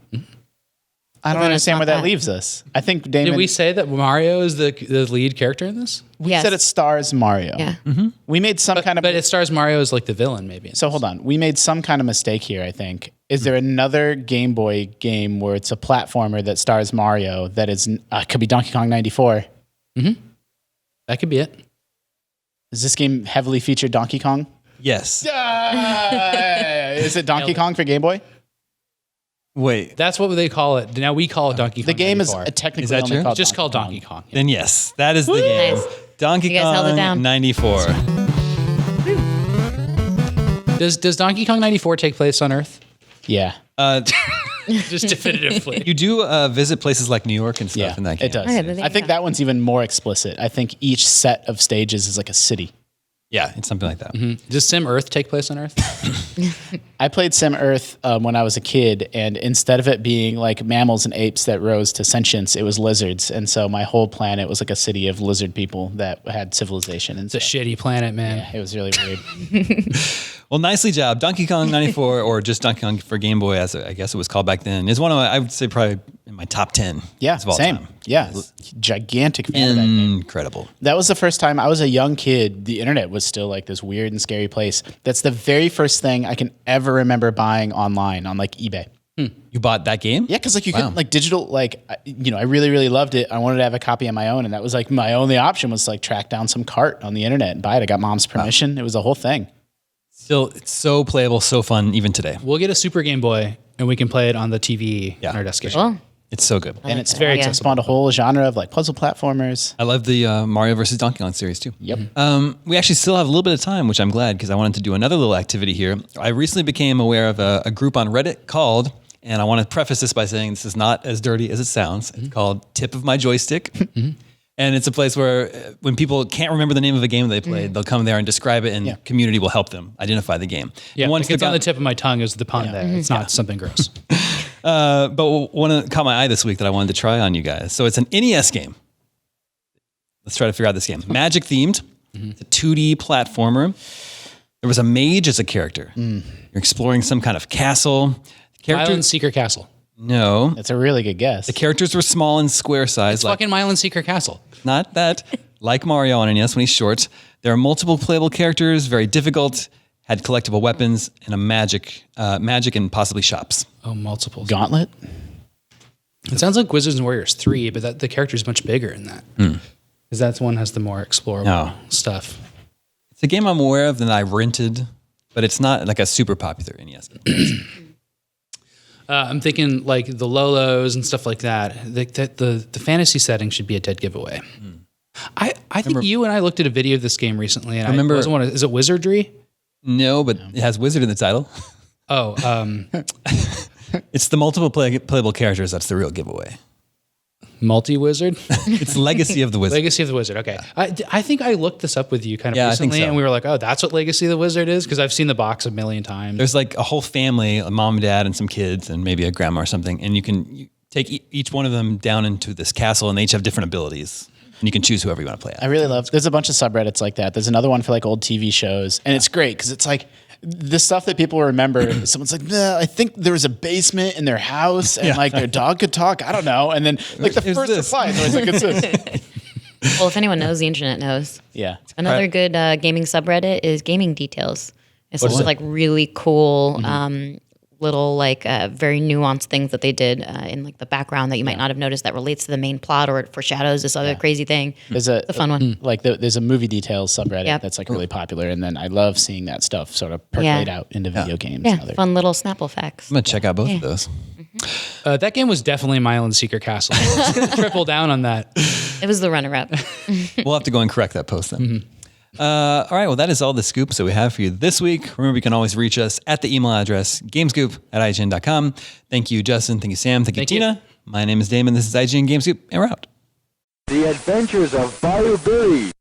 I don't then it's understand not where that that. leaves us. I think Damon Did we say that Mario is the lead character in this? Yes. said it stars Mario. Yeah. We made some kind of But it stars Mario as like the villain, maybe. So hold on. We made some kind of mistake here, I think. Is there another Game Boy game where it's a platformer that stars Mario that is could be Donkey Kong 94? That could be it. Is this game heavily featured Donkey Kong? Yes. Is it Donkey Kong for Game Boy? Wait. That's what they call it. Now we call it Donkey Kong. The game is 94. technically Is that only true? called just called Donkey Kong. Yeah. Then yes, that is the game. Nice. Donkey You guys held it Kong down. 94. Does Donkey Kong 94 take place on Earth? Yeah. Just definitively. You do visit places like New York and stuff Yeah, in that game. it does. Okay, there I you think go. that one's even more explicit. I think each set of stages is like a city. Yeah, it's something like that. Does Sim Earth take place on Earth? I played Sim Earth when I was a kid, and instead of it being like mammals and apes that rose to sentience, it was lizards. And so my whole planet was like a city of lizard people that had civilization. And It's a shitty planet, man. it was really weird. Well, nicely job. Donkey Kong 94, or just Donkey Kong for Game Boy, as I guess it was called back then, is one of my, I would say probably in my top 10 Yeah, of all same. time. Yeah, gigantic fan of that game. Incredible. That was the first time I was a young kid. The internet was still like this weird and scary place. That's the very first thing I can ever remember buying online on like eBay. You bought that game? Yeah, because like you could like digital, like I really really loved it. I wanted to have a copy on my own, and that was like my only option was to, like track down some cart on the internet and buy it. I got mom's permission. It was a whole thing. Still, it's so playable, so fun, even today. We'll get a Super Game Boy and we can play it on the TV Yeah, on our desk. Well, It's so good. And it's very yeah. accessible. spawned a whole genre of like puzzle platformers. I love the Mario versus Donkey Kong series too. Yep. We actually still have a little bit of time, which I'm glad because I wanted to do another little activity here. I recently became aware of a group on Reddit called, and I want to preface this by saying this is not as dirty as it sounds. It's called Tip of My Joystick. And it's a place where when people can't remember the name of a game they played, they'll come there and describe it, and community will help them identify the game. Yeah, And one like it's on the stuck tip of my tongue is the pun there. It's not something gross. out- but one that caught my eye this week that I wanted to try on you guys. So it's an NES game. Let's try to figure out this game. Magic themed. It's a 2D platformer. There was a mage as a character. You're exploring some kind of castle. Island Seeker Castle. No. That's a really good guess. The characters were small and square size, like Fucking Island Seeker Castle. not that, like Mario on NES when he's short. There are multiple playable characters, very difficult, had collectible weapons, and a magic and possibly shops. Oh, multiples. Gauntlet. It sounds like Wizards and Warriors 3, but the character's much bigger in that. Because that one has the more explorable stuff. It's a game I'm aware of that I rented, but it's not like a super popular NES game. I'm thinking like the Lolos and stuff like that. The fantasy setting should be a dead giveaway. I think you and I looked at a video of this game recently, and Remember- I wasn't is it Wizardry? No, but it has Wizard in the title. Oh, It's the multiple playable characters that's the real giveaway. multi-wizard? It's Legacy of the Wizard. Legacy of the Wizard. Okay. I think I looked this up with you kind of Yeah, I think recently, so. and we were like, oh, that's what Legacy of the Wizard is? Because I've seen the box a million times. There's like a whole family, a mom, dad, and some kids, and maybe a grandma or something. And you take each one of them down into this castle, and they each have different abilities. And you can choose whoever you want to play I as. really love. There's a bunch of subreddits like that. There's another one for like old TV shows, and it's great because it's like the stuff that people remember. Someone's like, nah, I think there was a basement in their house and like their dog could talk. I don't know. And then like the first reply is always like, it's this. Well, if anyone knows, the internet knows. Yeah. Another good gaming subreddit is Gaming Details. It's just like really cool, little like very nuanced things that they did in like the background that you might not have noticed that relates to the main plot or it foreshadows this other crazy thing. It's a fun one. Like there's a movie details subreddit that's like really popular, and then I love seeing that stuff sort of percolate out into video games. Yeah, and other. fun little Snapple facts. I'm gonna check out both of those. That game was definitely My Own Secret Castle. Triple down on that. It was the runner-up. We'll have to go and correct that post then. All right, well, that is all the scoops that we have for you this week. Remember, you can always reach us at the email address, gamescoop@ign.com. Thank you, Justin. Thank you, Sam. Thank you, Tina. My name is Damon. This is IGN Gamescoop, and we're out. The Adventures of Bayou Billy.